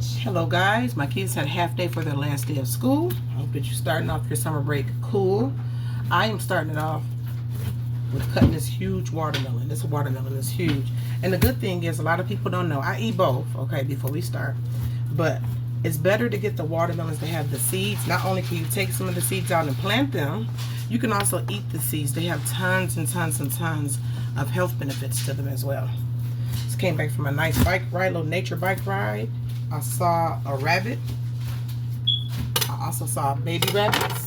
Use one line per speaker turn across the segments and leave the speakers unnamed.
Hello guys, my kids had a half day for their last day of school. I hope that you're starting off your summer break cool. I am starting it off with cutting this huge watermelon. This watermelon is huge. And the good thing is a lot of people don't know. I eat both, okay, before we start. But it's better to get the watermelons that have the seeds. Not only can you take some of the seeds out and plant them, you can also eat the seeds. They have tons and tons and tons of health benefits to them as well. Just came back from a nice bike ride, little nature bike ride. I saw a rabbit. I also saw baby rabbits.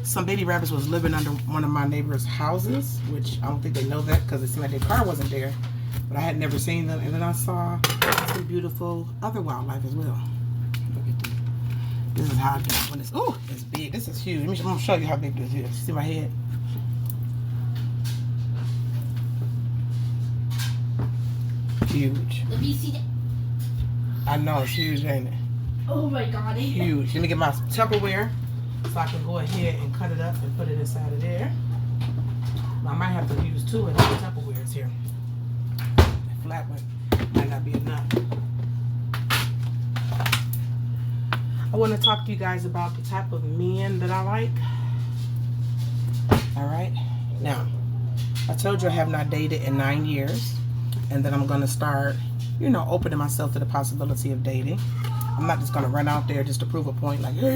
Some baby rabbits was living under one of my neighbor's houses, which I don't think they know that because it seemed like their car wasn't there. But I had never seen them. And then I saw some beautiful other wildlife as well. Look at this. This is how I do it when it's, oh, it's big. This is huge. I'm going to show you how big this is. See my head? Huge.
Let me see that.
I know, it's huge, ain't it?
Oh my god.
Huge. Let me get my Tupperware so I can go ahead and cut it up and put it inside of there. I might have to use two of these Tupperwares here. That flat one might not be enough. I want to talk to you guys about the type of men that I like. Alright? Now, I told you I have not dated in 9 years. And then I'm going to start, you know, opening myself to the possibility of dating. I'm not just going to run out there just to prove a point like, hey,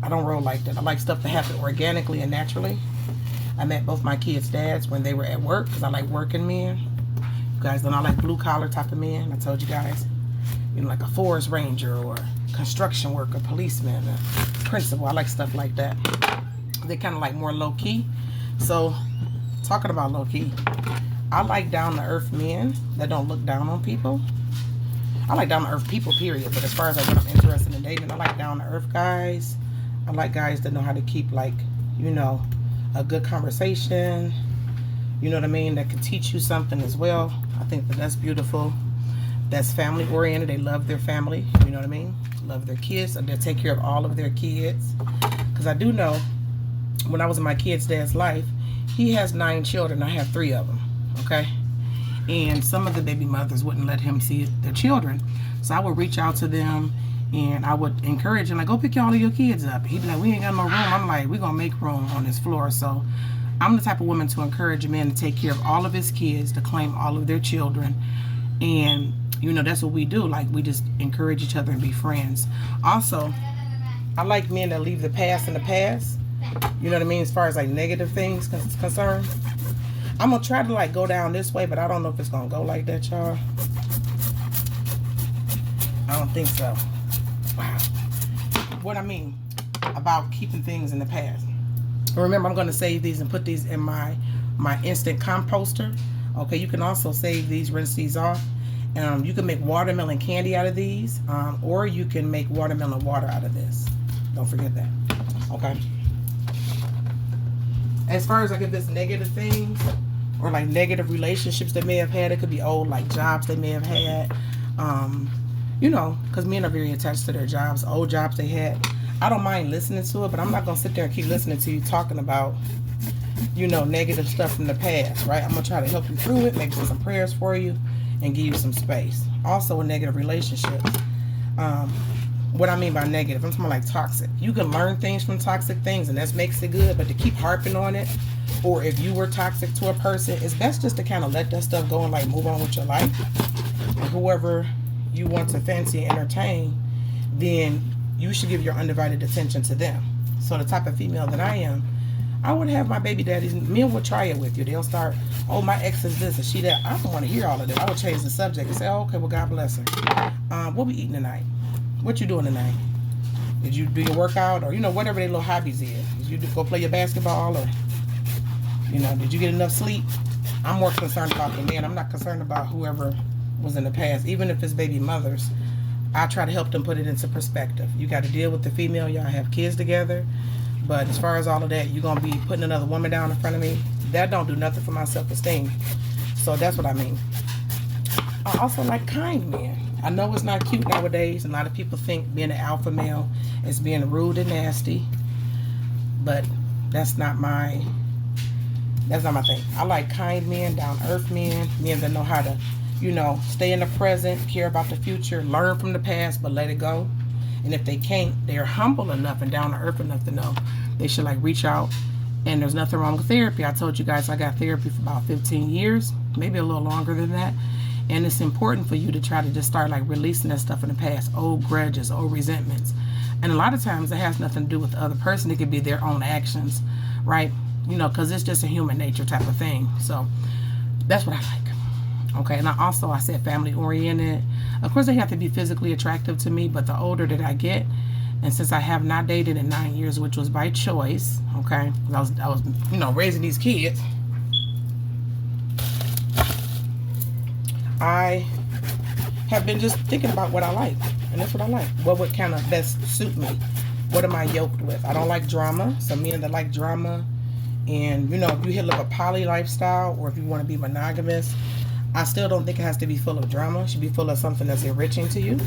I don't roll like that. I like stuff to happen organically and naturally. I met both my kids' dads when they were at work because I like working men. You guys don't know I like blue collar type of men. I told you guys, you know, like a forest ranger or construction worker, policeman, principal. I like stuff like that. They're kind of like more low key. So talking about low key, I like down-to-earth men that don't look down on people. I like down-to-earth people, period. But as far as like what I'm interested in dating, I like down-to-earth guys. I like guys that know how to keep, like, you know, a good conversation. You know what I mean? That can teach you something as well. I think that that's beautiful. That's family-oriented. They love their family. You know what I mean? Love their kids. And they'll take care of all of their kids. Because I do know, when I was in my kid's dad's life, he has 9 children. I have 3 of them. Okay, and some of the baby mothers wouldn't let him see their children, so I would reach out to them and I would encourage him, like, go pick all of your kids up. He'd be like, we ain't got no room. I'm like, we're gonna make room on this floor. So I'm the type of woman to encourage a man to take care of all of his kids, to claim all of their children. And you know, that's what we do. Like, we just encourage each other and be friends. Also, I like men that leave the past in the past. You know what I mean, as far as like negative things concerned. I'm going to try to like go down this way, but I don't know if it's going to go like that, y'all. I don't think so. Wow. What I mean about keeping things in the past. Remember, I'm going to save these and put these in my instant composter. Okay, you can also save these, rinse these off. You can make watermelon candy out of these, or you can make watermelon water out of this. Don't forget that. Okay. As far as like if there's negative things, or like negative relationships they may have had. It could be old like jobs they may have had. You know, because men are very attached to their jobs, old jobs they had. I don't mind listening to it, but I'm not going to sit there and keep listening to you talking about, you know, negative stuff from the past, right? I'm going to try to help you through it, make some prayers for you, and give you some space. Also with negative relationships. What I mean by negative, I'm talking like toxic. You can learn things from toxic things, and that makes it good, but to keep harping on it, or if you were toxic to a person, it's best just to kind of let that stuff go and like move on with your life. And whoever you want to fancy and entertain, then you should give your undivided attention to them. So the type of female that I am, I would have my baby daddies, men will try it with you. They'll start, oh, my ex is this and she that. I don't want to hear all of this. I would change the subject and say, oh, okay, well, God bless her. What we eating tonight? What you doing tonight? Did you do your workout? Or, you know, whatever their little hobbies is. Did you go play your basketball? Or, you know, did you get enough sleep? I'm more concerned about the man. I'm not concerned about whoever was in the past. Even if it's baby mothers, I try to help them put it into perspective. You got to deal with the female. Y'all have kids together. But as far as all of that, you're going to be putting another woman down in front of me. That don't do nothing for my self-esteem. So that's what I mean. I also like kind men. I know it's not cute nowadays. A lot of people think being an alpha male is being rude and nasty. But that's not my thing. I like kind men, down-earth men, men that know how to You know, stay in the present, care about the future, learn from the past, but let it go. And if they can't, they're humble enough and down to earth enough to know they should like reach out. And there's nothing wrong with therapy. I told you guys I got therapy for about 15 years, maybe a little longer than that. And it's important for you to try to just start like releasing that stuff in the past, old grudges, old resentments. And a lot of times it has nothing to do with the other person. It could be their own actions, right? You know, because it's just a human nature type of thing. So that's what I like. Okay, and I said family oriented. Of course, they have to be physically attractive to me, but the older that I get, and since I have not dated in 9 years, which was by choice, okay, I was you know, raising these kids, I have been just thinking about what I like, and that's what I like. What would kind of best suit me? What am I yoked with? I don't like drama. Some men that like drama, and you know, if you hit like a poly lifestyle, or if you want to be monogamous, I still don't think it has to be full of drama. It should be full of something that's enriching to you.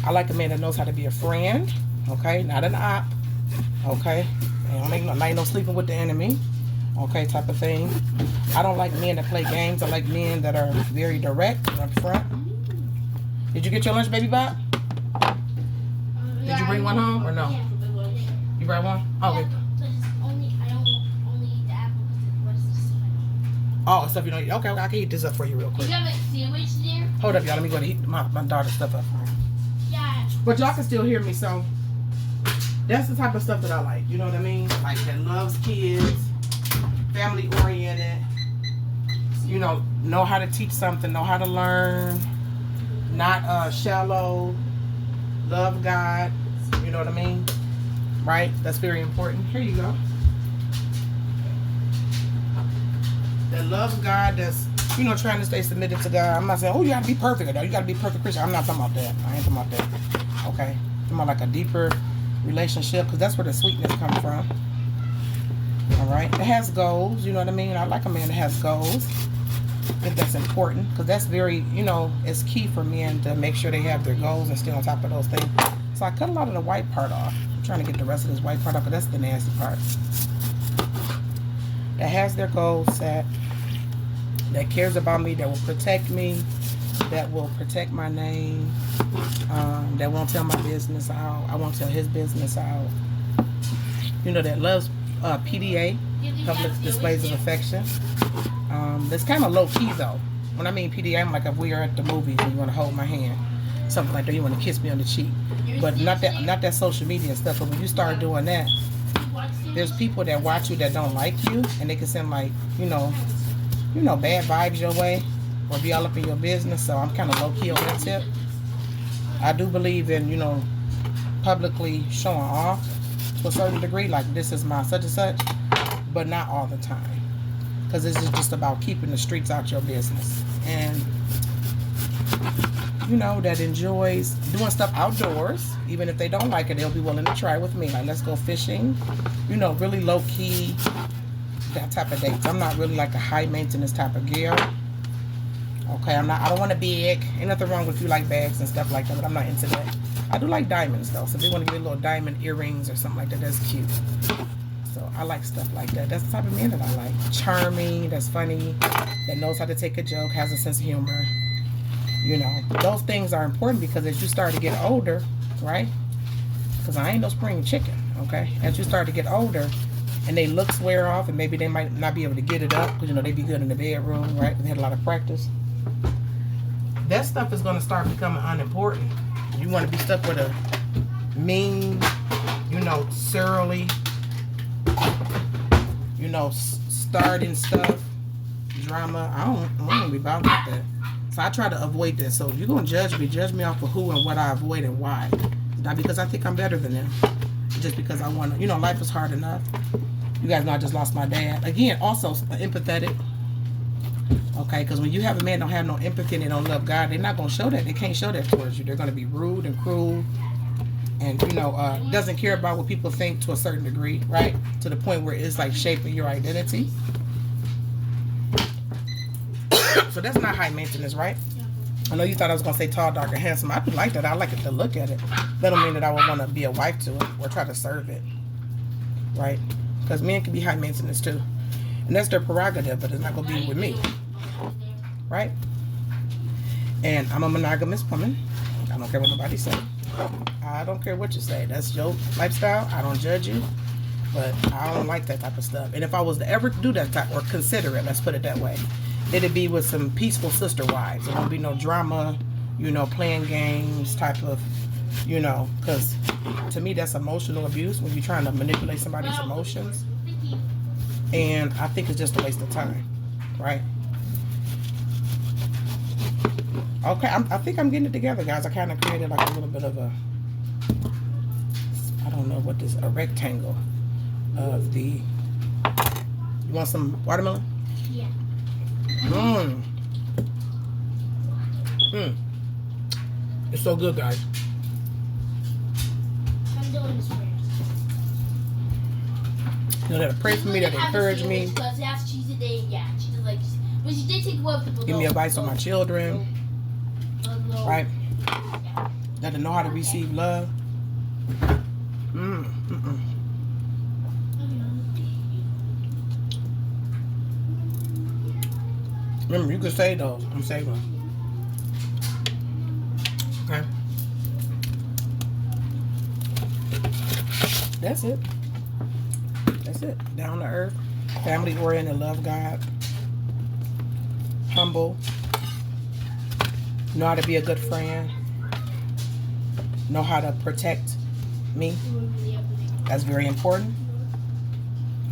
I like a man that knows how to be a friend, okay, not an op, okay. I don't like no sleeping with the enemy, okay, type of thing. I don't like men that play games. I like men that are very direct and upfront. Did you get your lunch, baby Bob? Did you bring one home or no? You brought one? Oh, okay. Oh, stuff you don't eat. Okay, I can eat this up for you real quick.
You have a sandwich there?
Hold up, y'all. Let me go to eat my daughter's stuff up.
Yeah.
But y'all can still hear me, so that's the type of stuff that I like. You know what I mean? Like that loves kids, family oriented. You know how to teach something, know how to learn, not shallow, love God. You know what I mean? Right? That's very important. Here you go. That loves God, that's, you know, trying to stay submitted to God. I'm not saying, oh, you gotta be perfect, though. You gotta be perfect Christian. I'm not talking about that. I ain't talking about that. Okay? I'm talking about like a deeper relationship, because that's where the sweetness comes from. Alright? It has goals, you know what I mean? I like a man that has goals. I think that's important, because that's very, you know, it's key for men to make sure they have their goals and stay on top of those things. So I cut a lot of the white part off. I'm trying to get the rest of this white part off, but that's the nasty part. That has their goals set, that cares about me, that will protect me, that will protect my name, that won't tell my business out. I won't tell his business out. You know, that loves PDA, public displays of affection. That's kind of low key though. When I mean PDA, I'm like if we are at the movies and you want to hold my hand, something like that. You want to kiss me on the cheek, but not that social media stuff. But when you start doing that, there's people that watch you that don't like you, and they can send like, you know, bad vibes your way, or be all up in your business. So I'm kind of low key on that tip. I do believe in, you know, publicly showing off to a certain degree, like this is my such and such, but not all the time, because this is just about keeping the streets out your business. And you know, that enjoys doing stuff outdoors, even if they don't like it, they'll be willing to try with me. Like, let's go fishing, you know, really low key, that type of dates. I'm not really like a high maintenance type of girl. Okay, I don't want to big. Ain't nothing wrong with if you like bags and stuff like that, but I'm not into that. I do like diamonds though, so if you want to get a little diamond earrings or something like that, that's cute. So I like stuff like that. That's the type of man that I like. Charming, that's funny, that knows how to take a joke, has a sense of humor. You know, those things are important, because as you start to get older, right? Because I ain't no spring chicken, okay? As you start to get older and they looks wear off, and maybe they might not be able to get it up, because, you know, they be good in the bedroom, right? They had a lot of practice. That stuff is going to start becoming unimportant. You want to be stuck with a mean, you know, surly, you know, starting stuff, drama. I don't want to be bothered with that. So I try to avoid that. So if you're going to judge me off of who and what I avoid and why. Not because I think I'm better than them. Just because I want to, you know, life is hard enough. You guys know I just lost my dad. Again, also empathetic. Okay, because when you have a man don't have no empathy and they don't love God, they're not going to show that. They can't show that towards you. They're going to be rude and cruel. And, you know, doesn't care about what people think to a certain degree, right? To the point where it's like shaping your identity. So that's not high maintenance, right? I know you thought I was going to say tall, dark, and handsome. I do like that. I like it to look at it. That don't mean that I would want to be a wife to it or try to serve it, right? Because men can be high maintenance too. And that's their prerogative, but it's not going to be with me, right? And I'm a monogamous woman. I don't care what nobody say. I don't care what you say. That's your lifestyle. I don't judge you. But I don't like that type of stuff. And if I was to ever do that type, or consider it, let's put it that way, it'd be with some peaceful sister wives. There won't be no drama, playing games type of, because to me that's emotional abuse when you're trying to manipulate somebody's emotions. And I think it's just a waste of time, right? Okay, I think I'm getting it together, guys. I kind of created like a little bit of a, I don't know what this, a rectangle of the, you want some watermelon?
Yeah.
It's so good, guys.
I'm doing this first.
That pray for me, that encourage me.
Because she said she did like, but she did take one people.
Give me advice on my children. Right? That to know how to receive love. Remember, you can say those. I'm saving them. Okay? That's it. That's it. Down to earth. Family oriented. Love God. Humble. Know how to be a good friend. Know how to protect me. That's very important.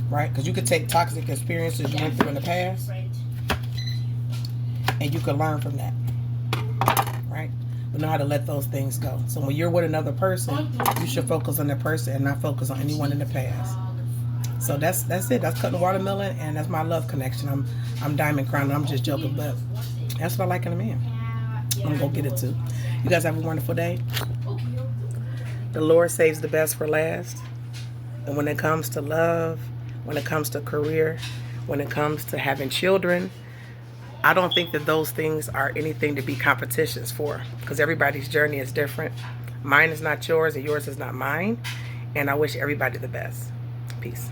Right? Because you could take toxic experiences you went through in the past. And you can learn from that. Right? But know how to let those things go. So when you're with another person, you should focus on that person and not focus on anyone in the past. So that's it. That's cutting watermelon, and that's my love connection. I'm Diamond Crown. I'm just joking, but that's what I like in a man. I'm gonna go get it too. You guys have a wonderful day. The Lord saves the best for last. And when it comes to love, when it comes to career, when it comes to having children, I don't think that those things are anything to be competitions for, because everybody's journey is different. Mine is not yours and yours is not mine. And I wish everybody the best. Peace.